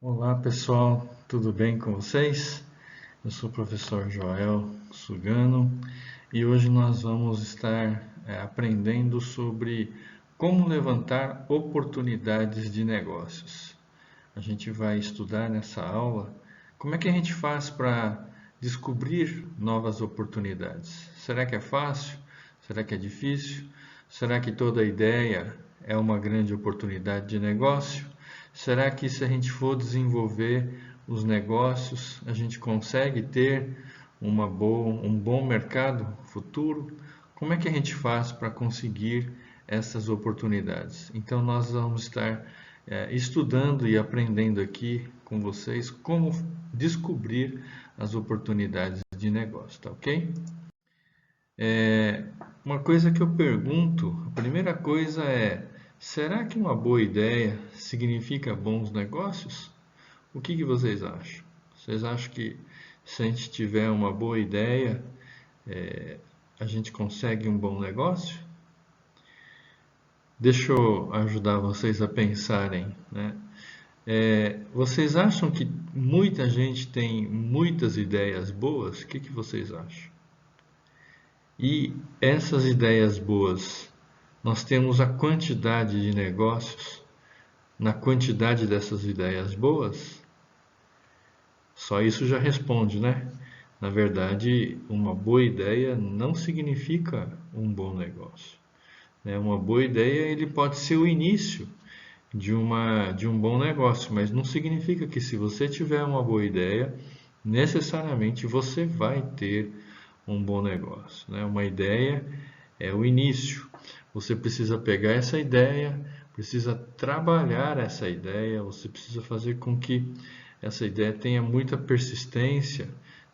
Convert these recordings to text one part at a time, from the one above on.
Olá pessoal, tudo bem com vocês? Eu sou o professor Joel Sugano e hoje nós vamos estar aprendendo sobre como levantar oportunidades de negócios. A gente vai estudar nessa aula como é que a gente faz para descobrir novas oportunidades. Será que é fácil? Será que é difícil? Será que toda ideia é uma grande oportunidade de negócio? Será que se a gente for desenvolver os negócios, a gente consegue ter um bom mercado futuro? Como é que a gente faz para conseguir essas oportunidades? Então, nós vamos estar estudando e aprendendo aqui com vocês como descobrir as oportunidades de negócio, tá ok? Uma coisa que eu pergunto, a primeira coisa é: será que uma boa ideia significa bons negócios? O que vocês acham? Vocês acham que se a gente tiver uma boa ideia, a gente consegue um bom negócio? Deixa eu ajudar vocês a pensarem, né? Vocês acham que muita gente tem muitas ideias boas? O que vocês acham? E essas ideias boas, nós temos a quantidade de negócios na quantidade dessas ideias boas? Só isso já responde, né? Na verdade, uma boa ideia não significa um bom negócio, né? Uma boa ideia ele pode ser o início de um bom negócio, mas não significa que se você tiver uma boa ideia, necessariamente você vai ter um bom negócio, né? Uma ideia é o início. Você precisa pegar essa ideia, precisa trabalhar essa ideia, você precisa fazer com que essa ideia tenha muita persistência,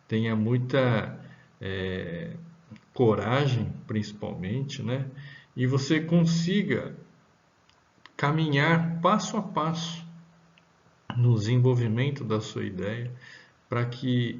tenha muita é, coragem, principalmente, né? E você consiga caminhar passo a passo no desenvolvimento da sua ideia para que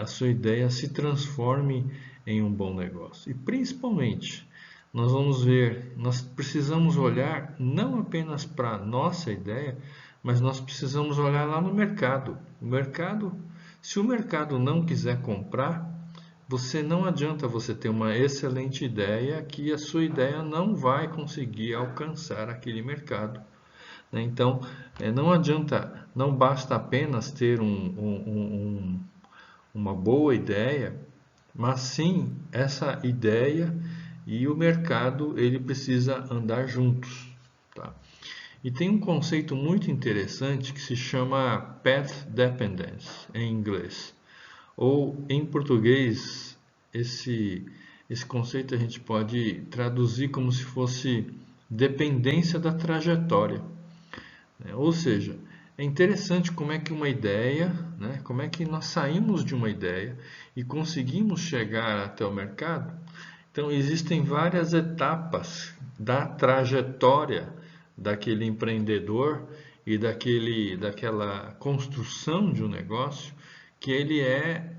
a sua ideia se transforme em um bom negócio. E principalmente, nós vamos ver, nós precisamos olhar não apenas para a nossa ideia, mas nós precisamos olhar lá no mercado. O mercado, se o mercado não quiser comprar, você não adianta você ter uma excelente ideia que a sua ideia não vai conseguir alcançar aquele mercado, né? Então, não adianta, não basta apenas ter uma boa ideia, mas sim essa ideia e o mercado ele precisa andar juntos, tá? E tem um conceito muito interessante que se chama Path Dependence em inglês, ou em português esse conceito a gente pode traduzir como se fosse dependência da trajetória, né? Ou seja, é interessante como é que uma ideia, né, como é que nós saímos de uma ideia e conseguimos chegar até o mercado. Então, existem várias etapas da trajetória daquele empreendedor e daquela construção de um negócio que ele é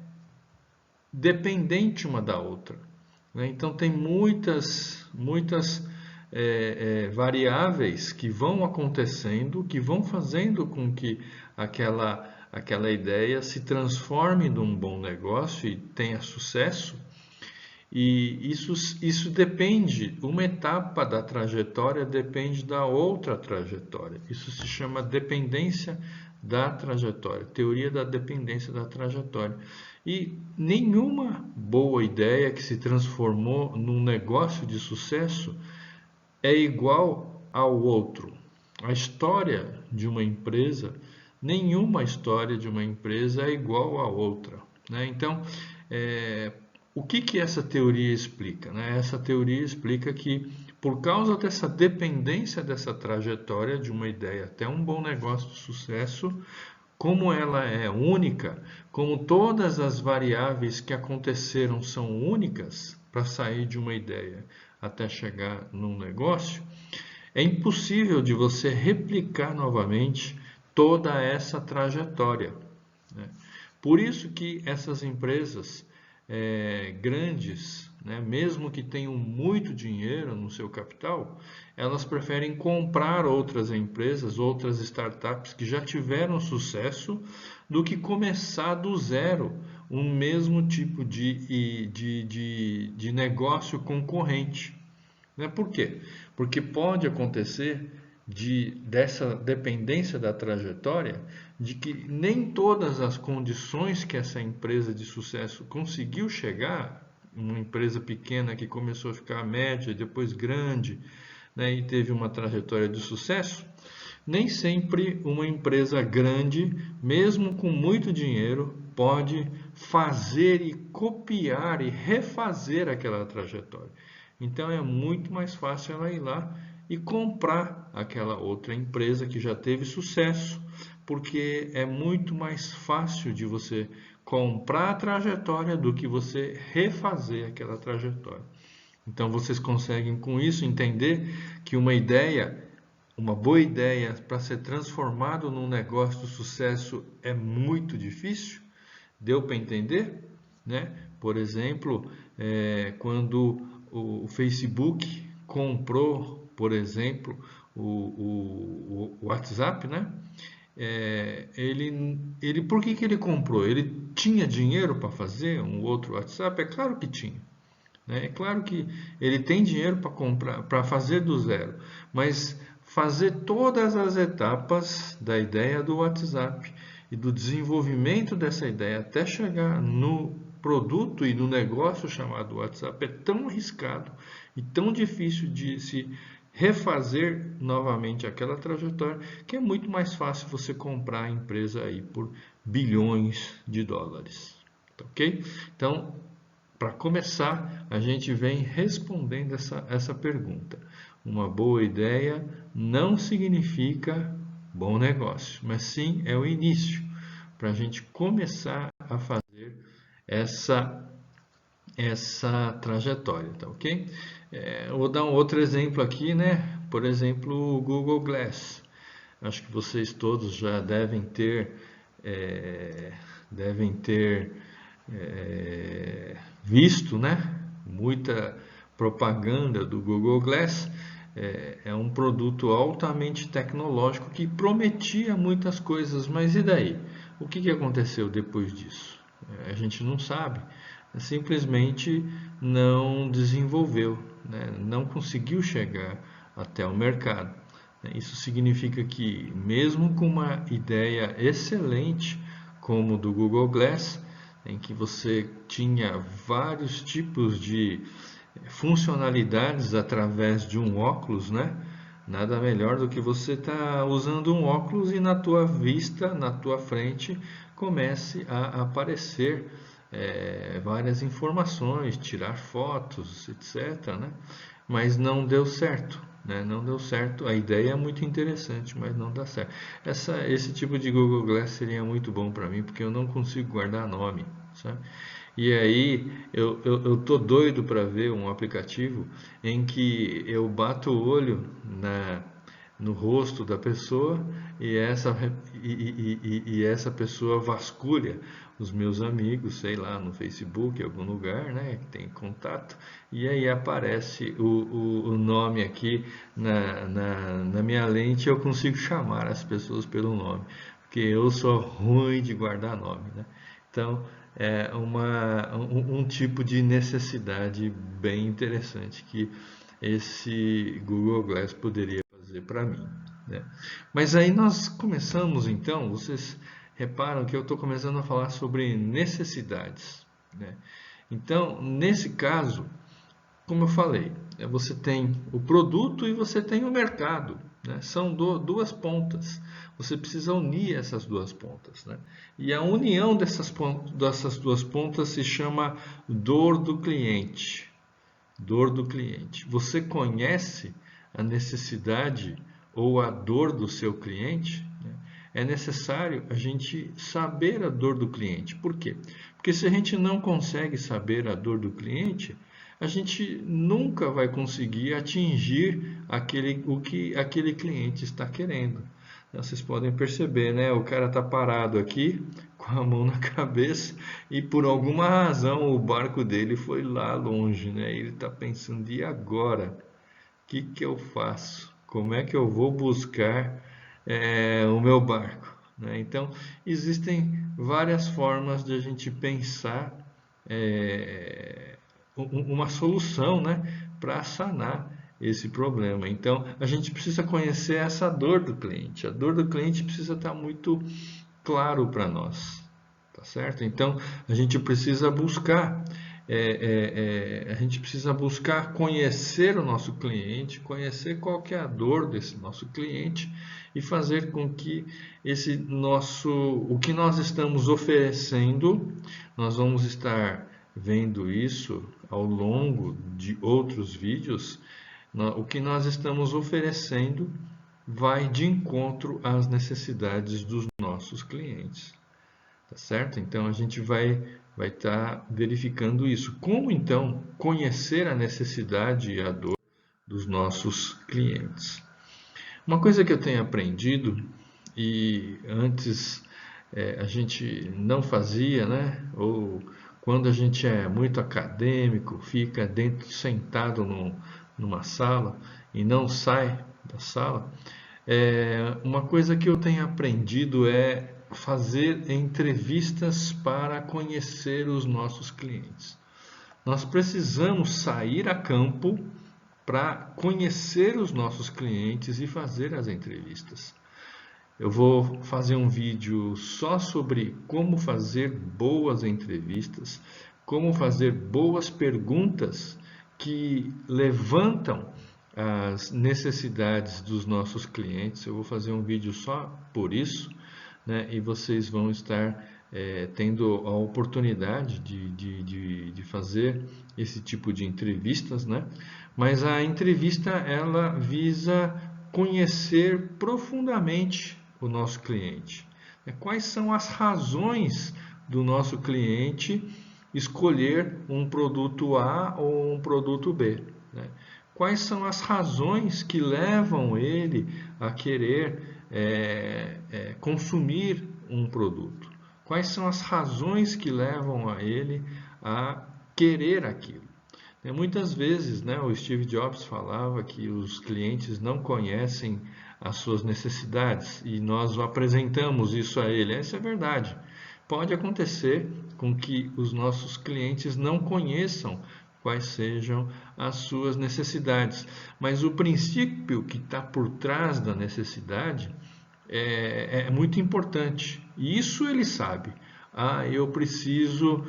dependente uma da outra, né? Então tem muitas variáveis que vão acontecendo, que vão fazendo com que aquela ideia se transforme num bom negócio e tenha sucesso. E isso depende, uma etapa da trajetória depende da outra trajetória. Isso se chama dependência da trajetória, teoria da dependência da trajetória. E nenhuma boa ideia que se transformou num negócio de sucesso é igual ao outro. A história de uma empresa, nenhuma história de uma empresa é igual à outra, né? Então, é, o que essa teoria explica, né? Essa teoria explica que por causa dessa dependência dessa trajetória de uma ideia até um bom negócio de sucesso, como ela é única, como todas as variáveis que aconteceram são únicas para sair de uma ideia até chegar num negócio, é impossível de você replicar novamente toda essa trajetória, né? Por isso que essas empresas grandes né, mesmo que tenham muito dinheiro no seu capital, elas preferem comprar outras empresas, outras startups que já tiveram sucesso, do que começar do zero um mesmo tipo de negócio concorrente. Né? Por quê? Porque pode acontecer dessa dependência da trajetória, de que nem todas as condições que essa empresa de sucesso conseguiu chegar, uma empresa pequena que começou a ficar média, depois grande, né, e teve uma trajetória de sucesso, nem sempre uma empresa grande, mesmo com muito dinheiro, pode fazer e copiar e refazer aquela trajetória. Então é muito mais fácil ela ir lá e comprar aquela outra empresa que já teve sucesso, porque é muito mais fácil de você comprar a trajetória do que você refazer aquela trajetória. Então vocês conseguem com isso entender que uma boa ideia para ser transformado num negócio de sucesso é muito difícil? Deu para entender? Né? Por exemplo, quando o Facebook comprou, por exemplo, o WhatsApp, né? Por que ele comprou? Ele tinha dinheiro para fazer um outro WhatsApp? É claro que tinha. Né? É claro que ele tem dinheiro para comprar, para fazer do zero, mas fazer todas as etapas da ideia do WhatsApp e do desenvolvimento dessa ideia até chegar no produto e no negócio chamado WhatsApp é tão arriscado e tão difícil de se refazer novamente aquela trajetória, que é muito mais fácil você comprar a empresa aí por bilhões de dólares. Tá, ok? Então, para começar, a gente vem respondendo essa pergunta. Uma boa ideia não significa bom negócio, mas sim é o início para a gente começar a fazer essa trajetória, tá ok? Eu vou dar um outro exemplo aqui, né? Por exemplo, o Google Glass. Acho que vocês todos já devem ter visto, né? Muita propaganda do Google Glass. É um produto altamente tecnológico que prometia muitas coisas, mas e daí? O que aconteceu depois disso? A gente não sabe. Simplesmente não desenvolveu, né? Não conseguiu chegar até o mercado. Isso significa que, mesmo com uma ideia excelente como do Google Glass, em que você tinha vários tipos de funcionalidades através de um óculos, né? Nada melhor do que você estar usando um óculos e na tua vista, na tua frente, comece a aparecer várias informações, tirar fotos, etc., né? Mas não deu certo, né? Não deu certo. A ideia é muito interessante, mas não dá certo. Esse tipo de Google Glass seria muito bom para mim, porque eu não consigo guardar nome, sabe? E aí eu tô doido para ver um aplicativo em que eu bato o olho no rosto da pessoa e essa pessoa vasculha os meus amigos, sei lá, no Facebook, em algum lugar, né, que tem contato, e aí aparece o nome aqui na minha lente, eu consigo chamar as pessoas pelo nome, porque eu sou ruim de guardar nome, né? Então, é um tipo de necessidade bem interessante que esse Google Glass poderia fazer para mim, né? Mas aí nós começamos então, vocês reparam que eu estou começando a falar sobre necessidades, né? Então, nesse caso, como eu falei, você tem o produto e você tem o mercado, né? São duas pontas. Você precisa unir essas duas pontas, né? E a união dessas duas pontas se chama dor do cliente. Dor do cliente. Você conhece a necessidade ou a dor do seu cliente? Né? É necessário a gente saber a dor do cliente. Por quê? Porque se a gente não consegue saber a dor do cliente, a gente nunca vai conseguir atingir o que aquele cliente está querendo. Vocês podem perceber, né? O cara está parado aqui com a mão na cabeça e por alguma razão o barco dele foi lá longe, né? Ele está pensando, e agora? O que que eu faço? Como é que eu vou buscar o meu barco? Né? Então, existem várias formas de a gente pensar uma solução, né, para sanar esse problema. Então, a gente precisa conhecer essa dor do cliente. A dor do cliente precisa estar muito claro para nós, tá certo? Então, a gente precisa buscar a gente precisa buscar conhecer o nosso cliente, conhecer qual que é a dor desse nosso cliente e fazer com que o que nós estamos oferecendo, nós vamos estar vendo isso ao longo de outros vídeos, o que nós estamos oferecendo vai de encontro às necessidades dos nossos clientes. Tá certo? Então a gente vai estar verificando isso. Como então conhecer a necessidade e a dor dos nossos clientes? Uma coisa que eu tenho aprendido e antes a gente não fazia, né? Ou quando a gente é muito acadêmico, fica sentado numa sala e não sai da sala, uma coisa que eu tenho aprendido é fazer entrevistas para conhecer os nossos clientes. Nós precisamos sair a campo para conhecer os nossos clientes e fazer as entrevistas. Eu vou fazer um vídeo só sobre como fazer boas entrevistas, como fazer boas perguntas que levantam as necessidades dos nossos clientes. Eu vou fazer um vídeo só por isso, né? E vocês vão estar tendo a oportunidade de fazer esse tipo de entrevistas, né? Mas a entrevista ela visa conhecer profundamente o nosso cliente. Quais são as razões do nosso cliente escolher um produto A ou um produto B? Né? Quais são as razões que levam ele a querer consumir um produto? Quais são as razões que levam a ele a querer aquilo? Muitas vezes, né, o Steve Jobs falava que os clientes não conhecem as suas necessidades e nós apresentamos isso a ele. Essa é a verdade. Pode acontecer com que os nossos clientes não conheçam quais sejam as suas necessidades, mas o princípio que está por trás da necessidade é muito importante. E isso ele sabe. Eu preciso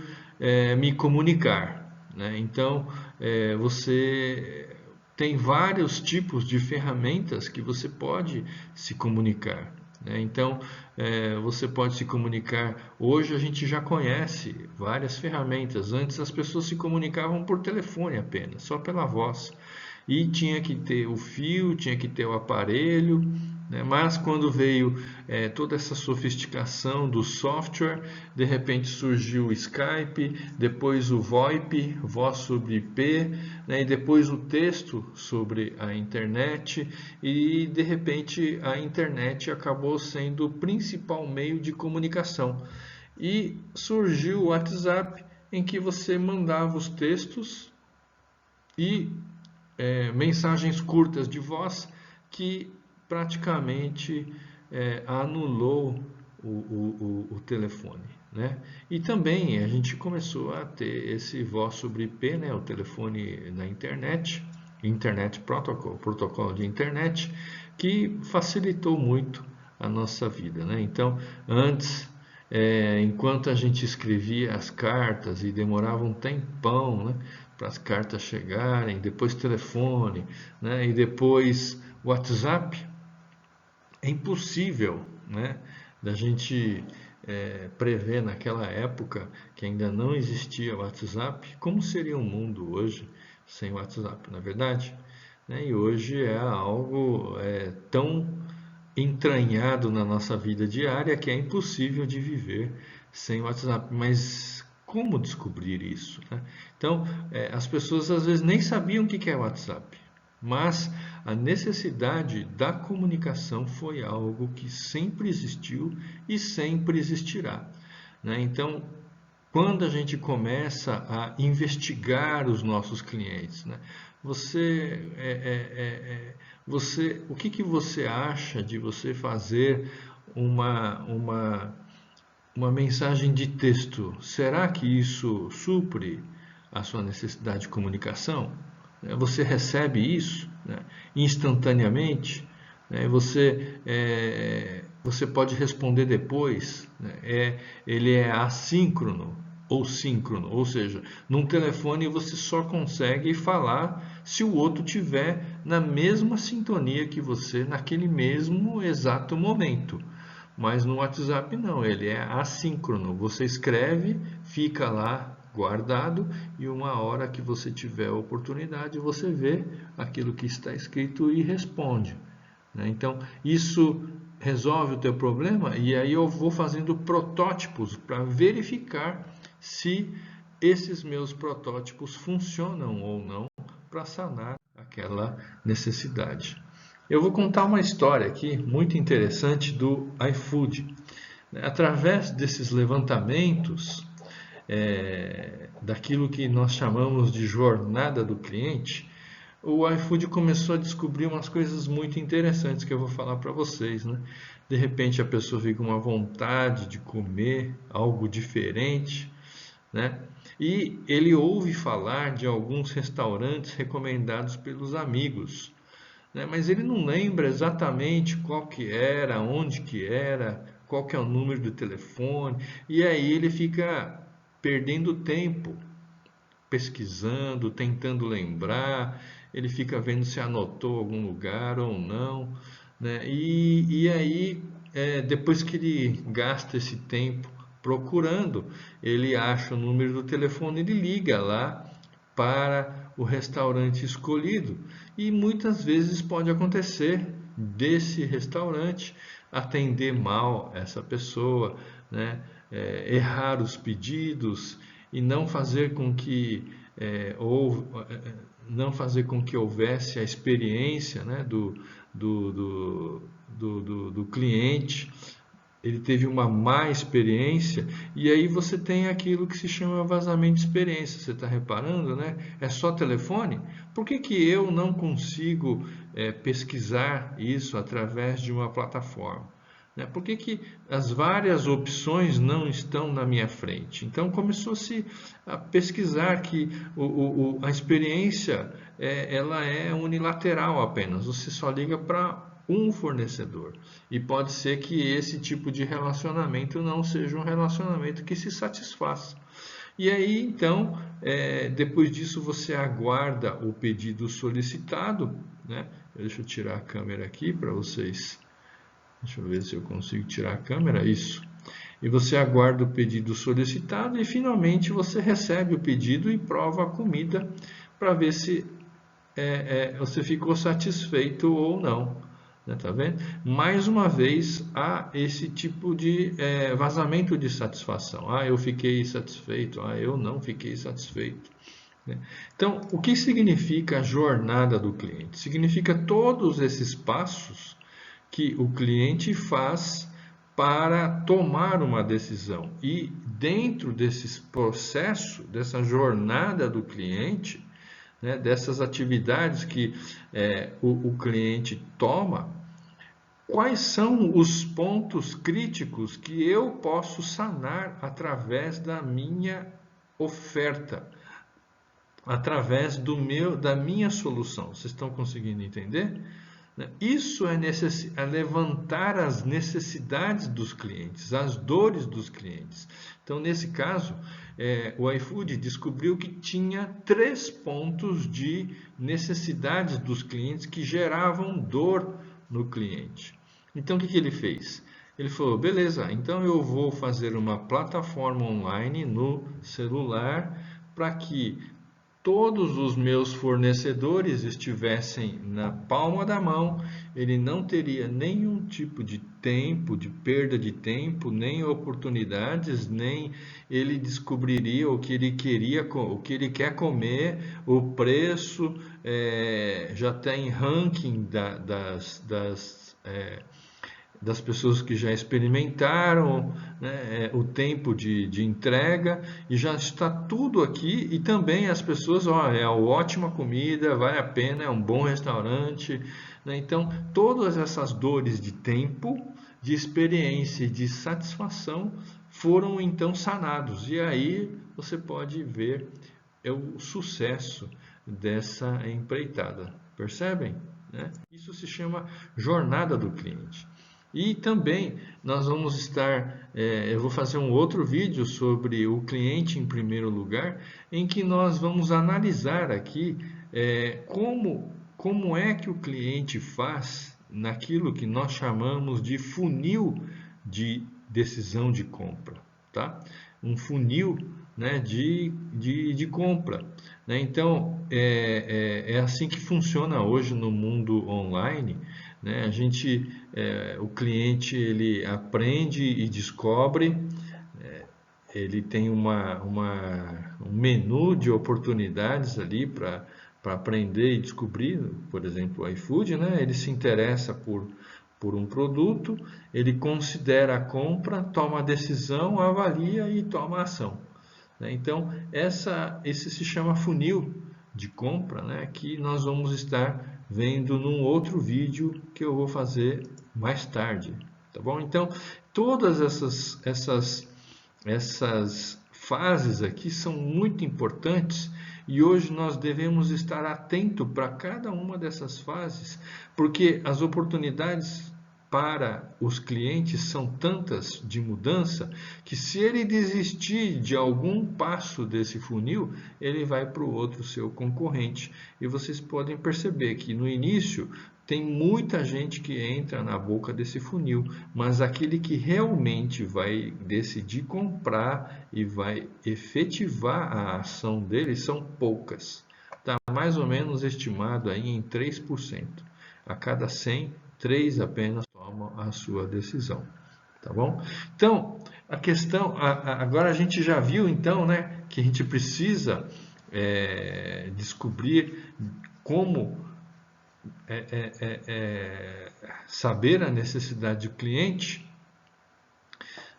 me comunicar. Né? Então, você tem vários tipos de ferramentas que você pode se comunicar. Né? Então, você pode se comunicar. Hoje a gente já conhece várias ferramentas. Antes as pessoas se comunicavam por telefone apenas, só pela voz. E tinha que ter o fio, tinha que ter o aparelho, né? Mas quando veio toda essa sofisticação do software, de repente surgiu o Skype, depois o VoIP, voz sobre IP, né? E depois o texto sobre a internet, e de repente a internet acabou sendo o principal meio de comunicação. E surgiu o WhatsApp, em que você mandava os textos e mensagens curtas de voz que praticamente anulou o telefone. Né? E também a gente começou a ter esse voz sobre IP, né? O telefone na internet, Internet Protocol, protocolo de internet, que facilitou muito a nossa vida. Né? Então, antes, enquanto a gente escrevia as cartas e demorava um tempão, né, para as cartas chegarem, depois telefone, né, e depois WhatsApp, é impossível, né, da gente prever naquela época que ainda não existia WhatsApp, como seria o mundo hoje sem WhatsApp, na verdade? Né? E hoje é algo tão entranhado na nossa vida diária que é impossível de viver sem WhatsApp. Mas como descobrir isso? Né? Então, as pessoas às vezes nem sabiam o que é WhatsApp, mas a necessidade da comunicação foi algo que sempre existiu e sempre existirá. né? Então, quando a gente começa a investigar os nossos clientes, né? O que você acha de você fazer uma mensagem de texto? Será que isso supre a sua necessidade de comunicação? Você recebe isso, né, instantaneamente? Você pode responder depois, né? Ele é assíncrono ou síncrono, ou seja, num telefone você só consegue falar se o outro tiver na mesma sintonia que você naquele mesmo exato momento. Mas no WhatsApp não, ele é assíncrono. Você escreve, fica lá guardado e uma hora que você tiver a oportunidade, você vê aquilo que está escrito e responde, né? Então, isso resolve o teu problema e aí eu vou fazendo protótipos para verificar se esses meus protótipos funcionam ou não para sanar aquela necessidade. Eu vou contar uma história aqui muito interessante do iFood. Através desses levantamentos, daquilo que nós chamamos de jornada do cliente, o iFood começou a descobrir umas coisas muito interessantes que eu vou falar para vocês, né? De repente a pessoa fica com uma vontade de comer algo diferente, né? E ele ouve falar de alguns restaurantes recomendados pelos amigos, né? Mas ele não lembra exatamente qual que era, onde que era, qual que é o número do telefone, e aí ele fica perdendo tempo pesquisando, tentando lembrar, ele fica vendo se anotou algum lugar ou não, né? E aí, depois que ele gasta esse tempo procurando, ele acha o número do telefone, ele liga lá para o restaurante escolhido. E muitas vezes pode acontecer desse restaurante atender mal essa pessoa, né? Errar os pedidos e não fazer com que não fazer com que houvesse a experiência, né, do cliente. Ele teve uma má experiência e aí você tem aquilo que se chama vazamento de experiência. Você está reparando, né? É só telefone? Por que que eu não consigo pesquisar isso através de uma plataforma? Né? Por que que as várias opções não estão na minha frente? Então começou-se a pesquisar que a experiência ela é unilateral apenas. Você só liga para um fornecedor. E pode ser que esse tipo de relacionamento não seja um relacionamento que se satisfaça. E aí, então, depois disso, você aguarda o pedido solicitado, né? Deixa eu tirar a câmera aqui para vocês. Deixa eu ver se eu consigo tirar a câmera. Isso. E você aguarda o pedido solicitado e finalmente você recebe o pedido e prova a comida para ver se você ficou satisfeito ou não. Né, tá vendo? Mais uma vez há esse tipo de vazamento de satisfação. Ah, eu fiquei satisfeito. Ah, eu não fiquei satisfeito. Né? Então, o que significa a jornada do cliente? Significa todos esses passos que o cliente faz para tomar uma decisão. E dentro desse processo, dessa jornada do cliente, né, dessas atividades que o cliente toma, quais são os pontos críticos que eu posso sanar através da minha oferta, através da minha solução? Vocês estão conseguindo entender? Isso é levantar as necessidades dos clientes, as dores dos clientes. Então, nesse caso, o iFood descobriu que tinha 3 pontos de necessidades dos clientes que geravam dor no cliente. Então, o que ele fez? Ele falou, beleza, então eu vou fazer uma plataforma online no celular para que todos os meus fornecedores estivessem na palma da mão, ele não teria nenhum tipo de tempo, de perda de tempo, nem oportunidades, nem ele descobriria o que ele queria, o que ele quer comer, o preço, já tem ranking das pessoas que já experimentaram, né, o tempo de entrega, e já está tudo aqui, e também as pessoas, ó, é uma ótima comida, vale a pena, é um bom restaurante, né? Então, todas essas dores de tempo, de experiência e de satisfação foram então sanados, e aí você pode ver o sucesso dessa empreitada, percebem? Né? Isso se chama jornada do cliente. E também nós vamos estar, eu vou fazer um outro vídeo sobre o cliente em primeiro lugar, em que nós vamos analisar aqui como é que o cliente faz naquilo que nós chamamos de funil de decisão de compra, tá? Um funil, né, de compra. Né? Então, é assim que funciona hoje no mundo online. Né? O cliente ele aprende e descobre, ele tem um menu de oportunidades ali para aprender e descobrir, por exemplo, o iFood, né? Ele se interessa por um produto, ele considera a compra, toma a decisão, avalia e toma a ação. Então, esse se chama funil de compra, né, que nós vamos estar vendo num outro vídeo que eu vou fazer mais tarde. Tá bom? Então, todas essas fases aqui são muito importantes e hoje nós devemos estar atento para cada uma dessas fases, porque as oportunidades para os clientes são tantas de mudança que se ele desistir de algum passo desse funil, ele vai para o outro seu concorrente. E vocês podem perceber que no início tem muita gente que entra na boca desse funil, mas aquele que realmente vai decidir comprar e vai efetivar a ação dele são poucas. Está mais ou menos estimado aí em 3%. A cada 100, 3 apenas tomam a sua decisão. Tá bom? Então, a questão, agora a gente já viu então, né, que a gente precisa descobrir como saber a necessidade do cliente.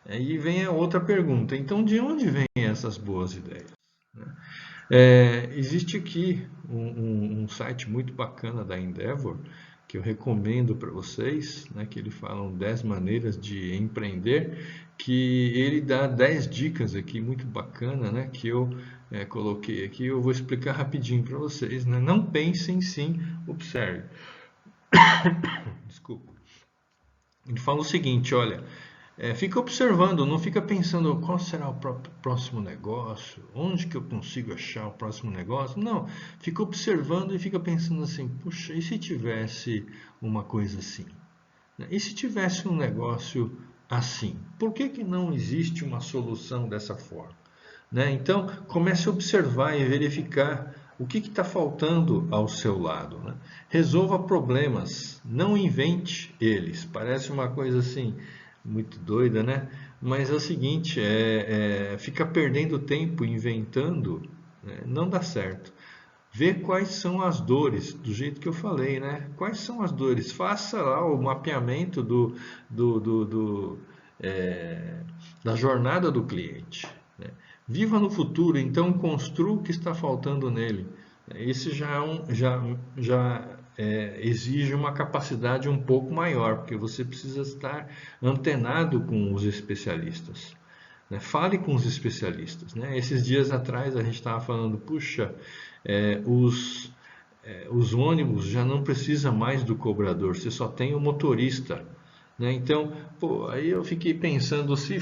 E vem a outra pergunta, então de onde vêm essas boas ideias? Existe aqui um site muito bacana da Endeavor, que eu recomendo para vocês, né, que ele fala 10 maneiras de empreender, que ele dá 10 dicas aqui muito bacana, né, que eu coloquei aqui, eu vou explicar rapidinho para vocês. Né? Não pensem, sim, observe. Desculpa. Ele fala o seguinte, olha, fica observando, não fica pensando qual será o próximo negócio, onde que eu consigo achar o próximo negócio. Não, fica observando e fica pensando assim, puxa, e se tivesse uma coisa assim? E se tivesse um negócio assim? Por que não existe uma solução dessa forma? Né? Então, comece a observar e verificar o que está faltando ao seu lado. Né? Resolva problemas, não invente eles. Parece uma coisa assim muito doida, né? Mas é o seguinte, fica perdendo tempo inventando, né? Não dá certo. Vê quais são as dores, do jeito que eu falei, né? Quais são as dores? Faça lá o mapeamento da jornada do cliente. Né? Viva no futuro, então construa o que está faltando nele. Esse já exige uma capacidade um pouco maior, porque você precisa estar antenado com os especialistas. Né? Fale com os especialistas. Né? Esses dias atrás a gente estava falando, puxa, os ônibus já não precisa mais do cobrador, você só tem o motorista. Né? Então, aí eu fiquei pensando, se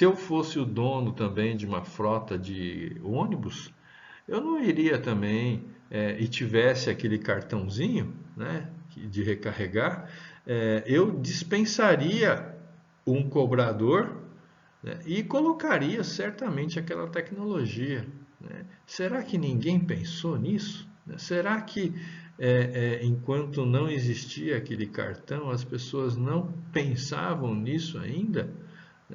eu fosse o dono também de uma frota de ônibus, eu não iria também e tivesse aquele cartãozinho, né, de recarregar, eu dispensaria um cobrador, né, e colocaria certamente aquela tecnologia. Né? Será que ninguém pensou nisso? Será que enquanto não existia aquele cartão, as pessoas não pensavam nisso ainda?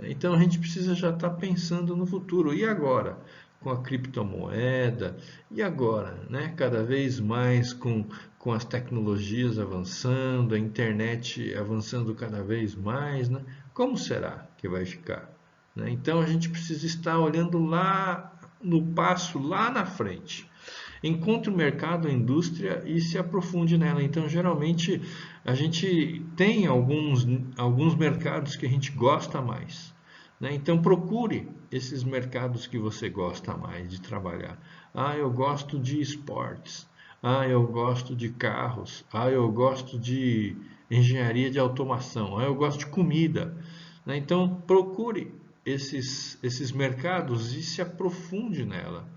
Então a gente precisa já estar pensando no futuro. E agora? Com a criptomoeda, e agora? Né? Cada vez mais com as tecnologias avançando, a internet avançando cada vez mais. Né? como será que vai ficar? Né? Então a gente precisa estar olhando lá no passo, lá na frente. Encontre o mercado, a indústria e se aprofunde nela. Então, geralmente, a gente tem alguns mercados que a gente gosta mais. Né? Então, procure esses mercados que você gosta mais de trabalhar. Ah, eu gosto de esportes. Ah, eu gosto de carros. Ah, eu gosto de engenharia de automação. Ah, eu gosto de comida. Né? Então, procure esses mercados e se aprofunde nela.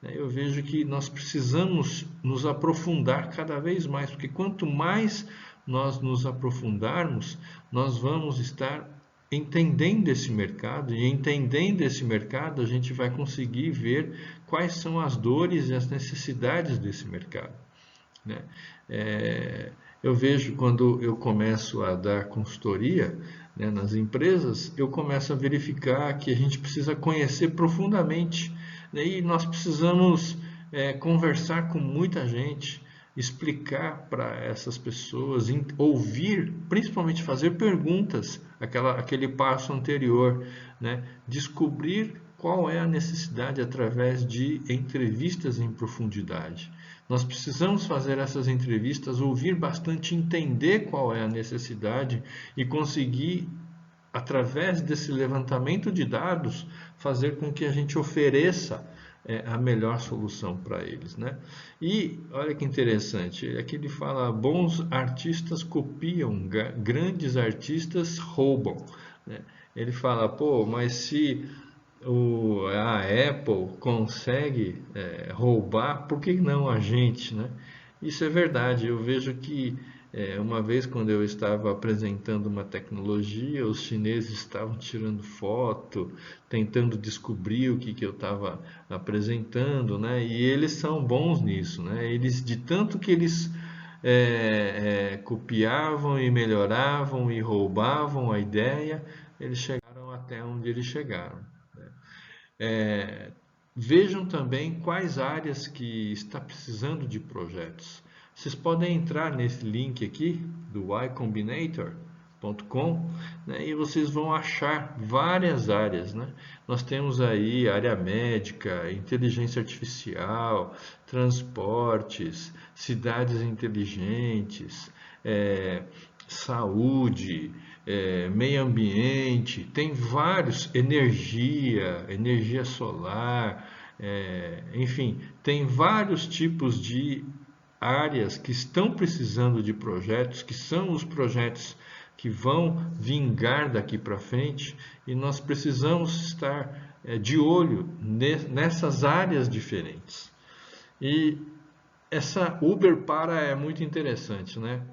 Eu vejo que nós precisamos nos aprofundar cada vez mais, porque quanto mais nós nos aprofundarmos, nós vamos estar entendendo esse mercado, e entendendo esse mercado, a gente vai conseguir ver quais são as dores e as necessidades desse mercado. Né? Eu vejo quando eu começo a dar consultoria, né, nas empresas, eu começo a verificar que a gente precisa conhecer profundamente, né, e nós precisamos conversar com muita gente, explicar para essas pessoas, ouvir, principalmente fazer perguntas, aquele passo anterior, né, descobrir qual é a necessidade através de entrevistas em profundidade. Nós precisamos fazer essas entrevistas, ouvir bastante, entender qual é a necessidade e conseguir, através desse levantamento de dados, fazer com que a gente ofereça a melhor solução para eles, né? E olha que interessante, aqui ele fala: bons artistas copiam, grandes artistas roubam, né? Ele fala: pô, mas se a Apple consegue roubar, por que não a gente, né? Isso é verdade. Eu vejo que uma vez, quando eu estava apresentando uma tecnologia, os chineses estavam tirando foto, tentando descobrir o que eu estava apresentando, né? E eles são bons nisso, né? De tanto que eles copiavam e melhoravam e roubavam a ideia, eles chegaram até onde eles chegaram. Vejam também quais áreas que está precisando de projetos. Vocês podem entrar nesse link aqui do ycombinator.com, né, e vocês vão achar várias áreas, né? Nós temos aí área médica, inteligência artificial, transportes, cidades inteligentes, saúde, meio ambiente, tem vários, energia solar, enfim, tem vários tipos de áreas que estão precisando de projetos, que são os projetos que vão vingar daqui para frente, e nós precisamos estar de olho nessas áreas diferentes. E essa Uber Para é muito interessante, né?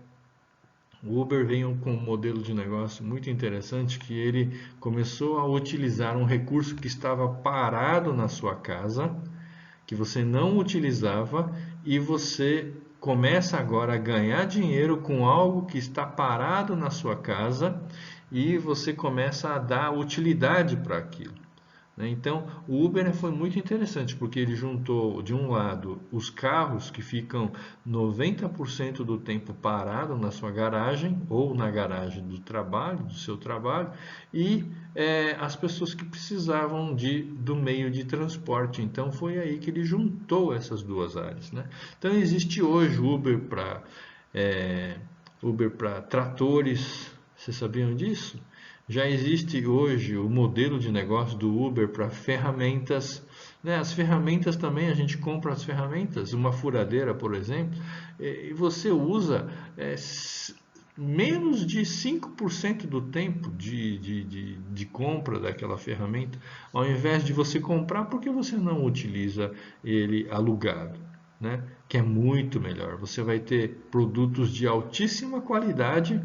O Uber veio com um modelo de negócio muito interessante, que ele começou a utilizar um recurso que estava parado na sua casa, que você não utilizava, e você começa agora a ganhar dinheiro com algo que está parado na sua casa, e você começa a dar utilidade para aquilo. Então, o Uber foi muito interessante, porque ele juntou, de um lado, os carros que ficam 90% do tempo parado na sua garagem, ou na garagem do trabalho, do seu trabalho, e as pessoas que precisavam do meio de transporte. Então, foi aí que ele juntou essas duas áreas, né? Então, existe hoje Uber para tratores. Vocês sabiam disso? Já existe hoje o modelo de negócio do Uber para ferramentas, né? As ferramentas também, a gente compra as ferramentas, uma furadeira, por exemplo, e você usa menos de 5% do tempo de compra daquela ferramenta, ao invés de você comprar, porque você não utiliza ele alugado, né? Que é muito melhor. Você vai ter produtos de altíssima qualidade,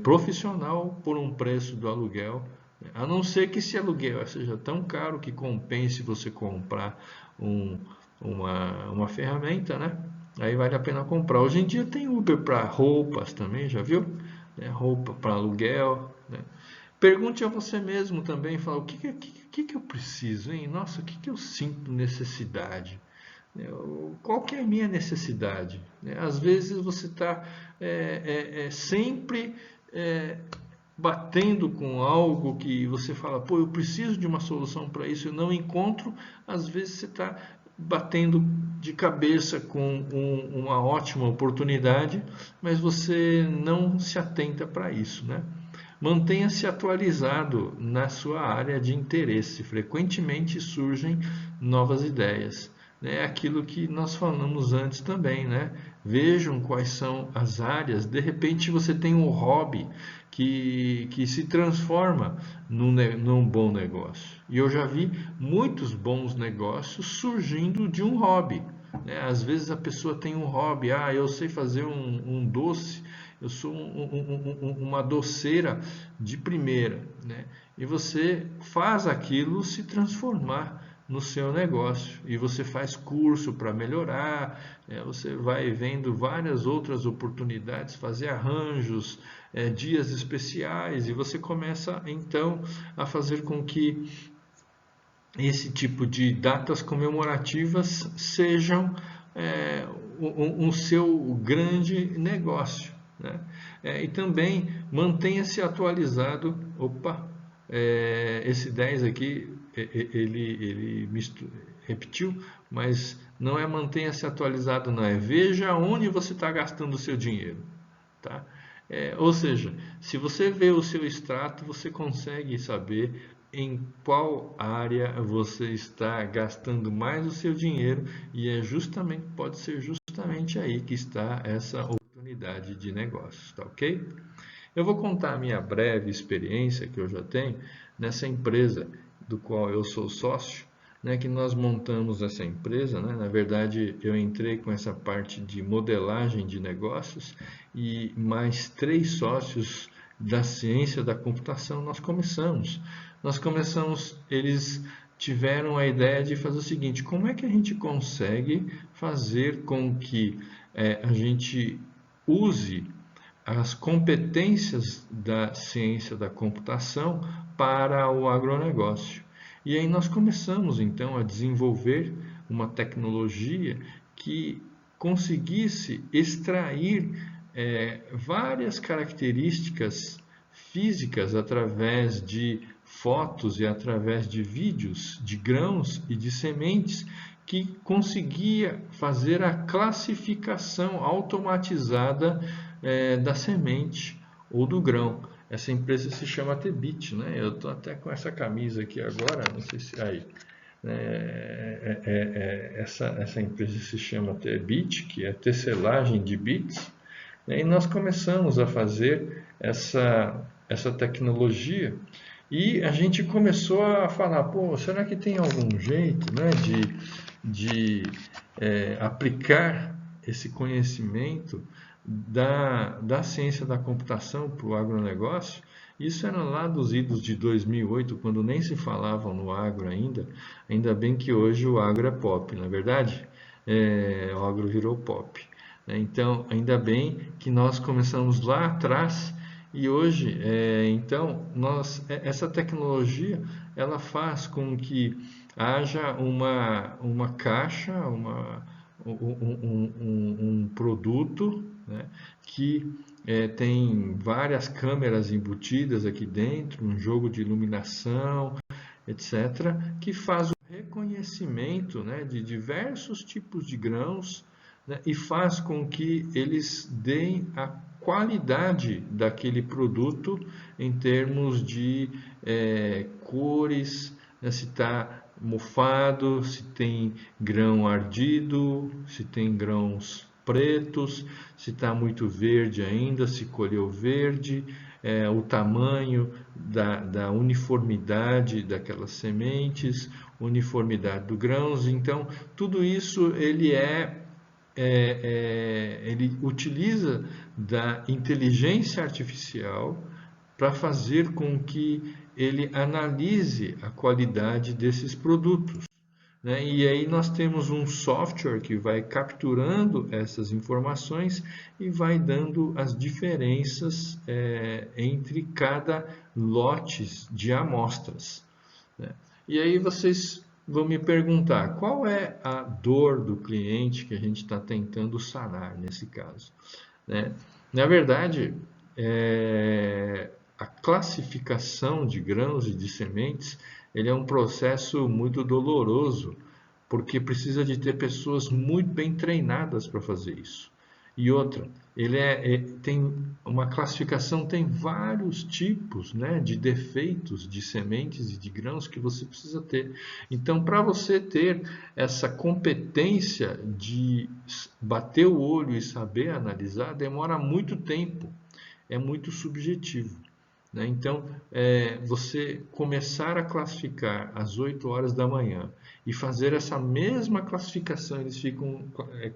profissional, por um preço do aluguel, a não ser que esse aluguel seja tão caro que compense você comprar uma ferramenta, né? Aí vale a pena comprar. Hoje em dia tem Uber para roupas também, já viu? Roupa para aluguel, né? Pergunte a você mesmo também, fala, o que eu preciso, hein? Nossa, o que eu sinto necessidade? Qual que é a minha necessidade? Às vezes você está sempre batendo com algo que você fala, pô, eu preciso de uma solução para isso, eu não encontro, às vezes você está batendo de cabeça com uma ótima oportunidade, mas você não se atenta para isso, né? Mantenha-se atualizado na sua área de interesse. Frequentemente surgem novas ideias. É aquilo que nós falamos antes também, né? Vejam quais são as áreas. De repente você tem um hobby que se transforma num bom negócio. E eu já vi muitos bons negócios surgindo de um hobby. Né? Às vezes a pessoa tem um hobby, eu sei fazer um doce, eu sou uma doceira de primeira, né? E você faz aquilo se transformar no seu negócio e você faz curso para melhorar, você vai vendo várias outras oportunidades, fazer arranjos, dias especiais e você começa então a fazer com que esse tipo de datas comemorativas sejam um seu grande negócio, né? E também mantenha-se atualizado. Opa, esse 10 aqui ele repetiu, mas não é mantenha-se atualizado, não, é veja onde você está gastando o seu dinheiro. Tá? Ou seja, se você vê o seu extrato, você consegue saber em qual área você está gastando mais o seu dinheiro e pode ser justamente aí que está essa oportunidade de negócios, tá ok? Eu vou contar a minha breve experiência que eu já tenho nessa empresa do qual eu sou sócio, né, que nós montamos essa empresa, né? Na verdade, eu entrei com essa parte de modelagem de negócios e mais 3 sócios da ciência da computação nós começamos. Eles tiveram a ideia de fazer o seguinte: como é que a gente consegue fazer com que a gente use as competências da ciência da computação para o agronegócio? E aí nós começamos então a desenvolver uma tecnologia que conseguisse extrair várias características físicas através de fotos e através de vídeos de grãos e de sementes, que conseguia fazer a classificação automatizada da semente ou do grão. Essa empresa se chama Tebit, né? Eu estou até com essa camisa aqui agora, não sei se aí. Essa empresa se chama Tebit, que é tecelagem de bits, né? E nós começamos a fazer essa tecnologia e a gente começou a falar, pô, será que tem algum jeito, né, de aplicar esse conhecimento da ciência da computação para o agronegócio? Isso era lá dos idos de 2008, quando nem se falava no agro ainda. Ainda bem que hoje o agro é pop, não é verdade? O agro virou pop. Então, ainda bem que nós começamos lá atrás e hoje, então, essa tecnologia ela faz com que haja uma caixa, um produto, né, que tem várias câmeras embutidas aqui dentro, um jogo de iluminação, etc., que faz o reconhecimento, né, de diversos tipos de grãos, né, e faz com que eles deem a qualidade daquele produto em termos de cores, né, se está mofado, se tem grão ardido, se tem grãos pretos, se está muito verde ainda, se colheu verde, o tamanho da uniformidade daquelas sementes, uniformidade dos grãos. Então, tudo isso ele utiliza da inteligência artificial para fazer com que ele analise a qualidade desses produtos, né? E aí nós temos um software que vai capturando essas informações e vai dando as diferenças entre cada lote de amostras, né? E aí vocês vão me perguntar, qual é a dor do cliente que a gente está tentando sanar nesse caso, né? Na verdade, a classificação de grãos e de sementes, ele é um processo muito doloroso, porque precisa de ter pessoas muito bem treinadas para fazer isso. E outra, tem uma classificação, tem vários tipos, né, de defeitos de sementes e de grãos que você precisa ter. Então, para você ter essa competência de bater o olho e saber analisar, demora muito tempo, é muito subjetivo. Né? Então, você começar a classificar às 8 horas da manhã e fazer essa mesma classificação, eles ficam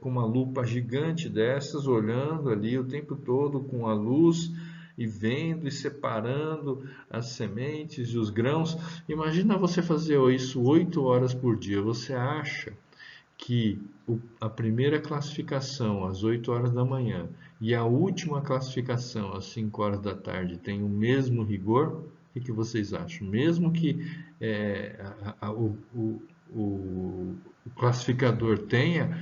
com uma lupa gigante dessas, olhando ali o tempo todo com a luz e vendo e separando as sementes e os grãos. Imagina você fazer isso 8 horas por dia. Você acha que a primeira classificação às 8 horas da manhã e a última classificação às 5 horas da tarde tem o mesmo rigor? O que vocês acham? Mesmo que o classificador tenha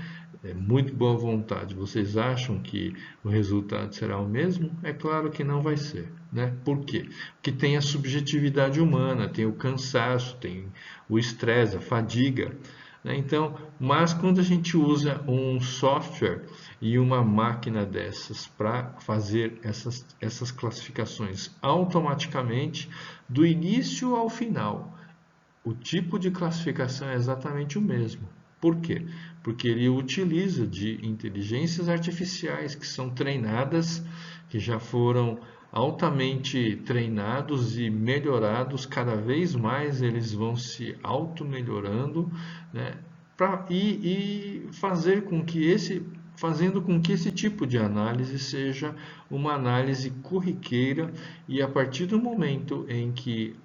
muito boa vontade, vocês acham que o resultado será o mesmo? É claro que não vai ser. Né? Por quê? Porque tem a subjetividade humana, tem o cansaço, tem o estresse, a fadiga. Então, mas quando a gente usa um software e uma máquina dessas para fazer essas classificações automaticamente, do início ao final, o tipo de classificação é exatamente o mesmo. Por quê? Porque ele utiliza de inteligências artificiais que são treinadas, que já foram altamente treinados e melhorados, cada vez mais eles vão se auto-melhorando, né? E fazendo com que esse tipo de análise seja uma análise corriqueira, e a partir do momento em que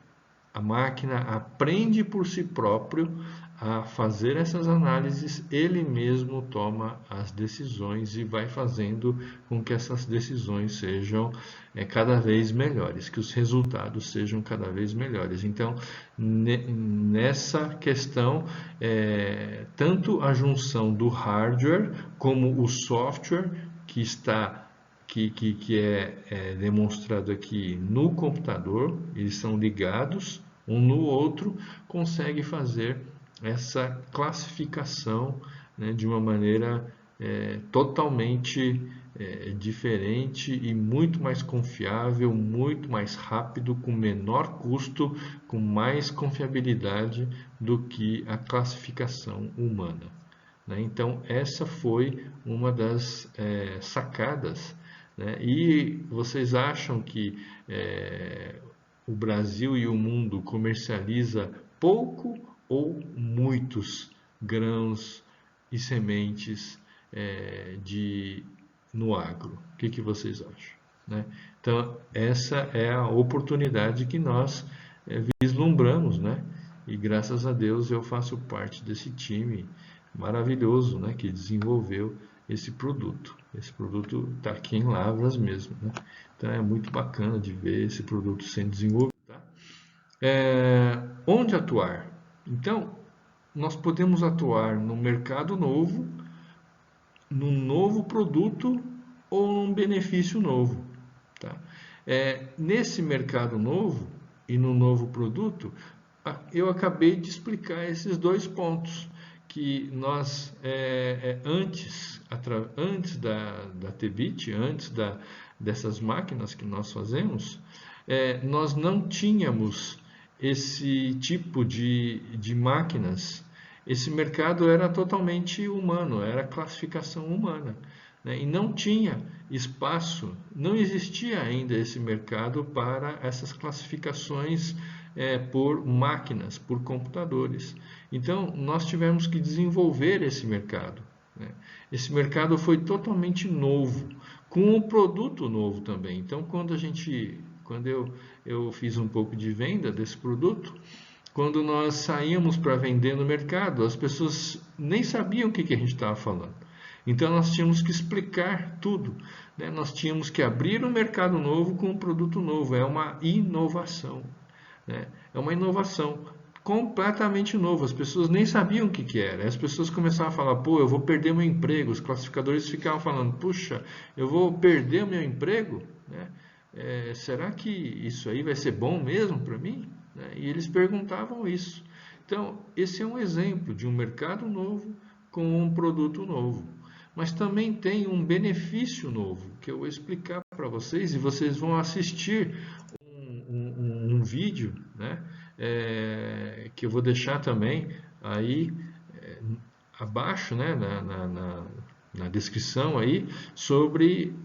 a máquina aprende por si próprio a fazer essas análises, ele mesmo toma as decisões e vai fazendo com que essas decisões sejam cada vez melhores, que os resultados sejam cada vez melhores. Então, nessa questão, tanto a junção do hardware como o software que é demonstrado aqui no computador, eles são ligados um no outro, consegue fazer essa classificação, né, de uma maneira totalmente diferente e muito mais confiável, muito mais rápido, com menor custo, com mais confiabilidade do que a classificação humana. Né? Então, essa foi uma das sacadas. Né? E vocês acham que o Brasil e o mundo comercializa pouco ou muitos grãos e sementes no agro? O que vocês acham? Né? Então, essa é a oportunidade que nós vislumbramos, né? E graças a Deus eu faço parte desse time maravilhoso, né, que desenvolveu esse produto. Esse produto está aqui em Lavras mesmo, né? Então é muito bacana de ver esse produto sendo desenvolvido. Tá? Onde atuar? Então, nós podemos atuar no mercado novo, num novo produto ou num benefício novo. Tá? Nesse mercado novo e no novo produto, eu acabei de explicar esses dois pontos, que nós, antes da Tebit, antes dessas máquinas que nós fazemos, nós não tínhamos esse tipo de máquinas. Esse mercado era totalmente humano, era classificação humana. Né? E não tinha espaço, não existia ainda esse mercado para essas classificações por máquinas, por computadores. Então, nós tivemos que desenvolver esse mercado. Né? Esse mercado foi totalmente novo, com um produto novo também. Então, quando eu fiz um pouco de venda desse produto, quando nós saímos para vender no mercado, as pessoas nem sabiam o que a gente estava falando. Então, nós tínhamos que explicar tudo. Né? Nós tínhamos que abrir um mercado novo com um produto novo. É uma inovação. Né? É uma inovação completamente nova. As pessoas nem sabiam o que era. As pessoas começavam a falar, pô, eu vou perder meu emprego. Os classificadores ficavam falando, puxa, eu vou perder o meu emprego? Né? será que isso aí vai ser bom mesmo para mim? Né? E eles perguntavam isso. Então, esse é um exemplo de um mercado novo com um produto novo. Mas também tem um benefício novo que eu vou explicar para vocês e vocês vão assistir um vídeo, né, que eu vou deixar também aí abaixo, né, na descrição aí, sobre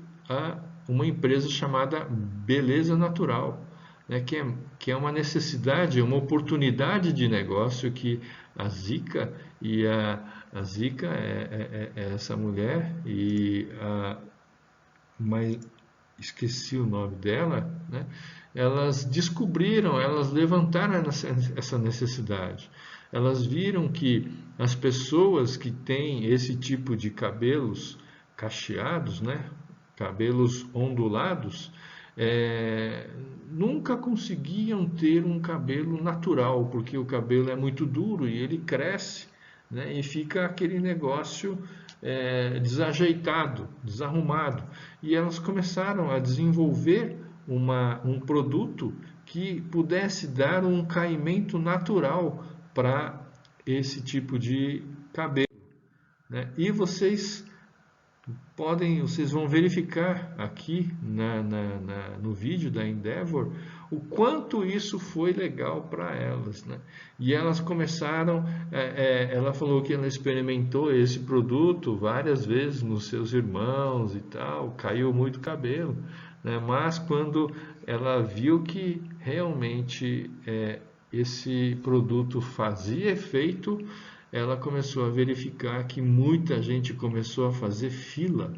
uma empresa chamada Beleza Natural, né, que é uma necessidade, uma oportunidade de negócio que a Zika e a Zika é essa mulher e mas esqueci o nome dela, né? Elas descobriram, elas levantaram essa necessidade. Elas viram que as pessoas que têm esse tipo de cabelos cacheados, né? Cabelos ondulados, nunca conseguiam ter um cabelo natural, porque o cabelo é muito duro e ele cresce, né? E fica aquele negócio desajeitado, desarrumado. E elas começaram a desenvolver um produto que pudesse dar um caimento natural para esse tipo de cabelo, né? E vocês vão verificar aqui no vídeo da Endeavor o quanto isso foi legal para elas, né? E elas começaram, ela falou que ela experimentou esse produto várias vezes nos seus irmãos e tal, caiu muito cabelo, né? Mas quando ela viu que realmente esse produto fazia efeito, ela começou a verificar que muita gente começou a fazer fila,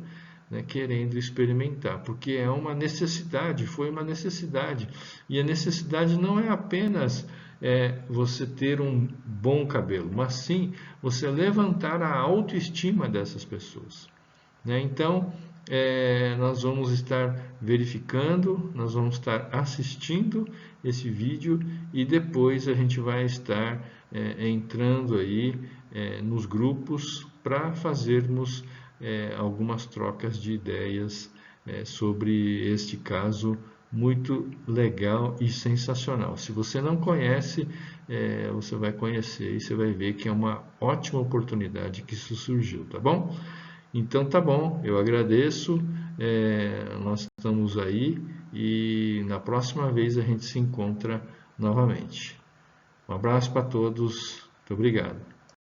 né, querendo experimentar, porque é uma necessidade, foi uma necessidade. E a necessidade não é apenas você ter um bom cabelo, mas sim você levantar a autoestima dessas pessoas, né? Então, nós vamos estar verificando, nós vamos estar assistindo esse vídeo e depois a gente vai estar entrando aí nos grupos para fazermos algumas trocas de ideias sobre este caso muito legal e sensacional. Se você não conhece, você vai conhecer e você vai ver que é uma ótima oportunidade que isso surgiu, tá bom? Então tá bom, eu agradeço, nós estamos aí e na próxima vez a gente se encontra novamente. Um abraço para todos, muito obrigado.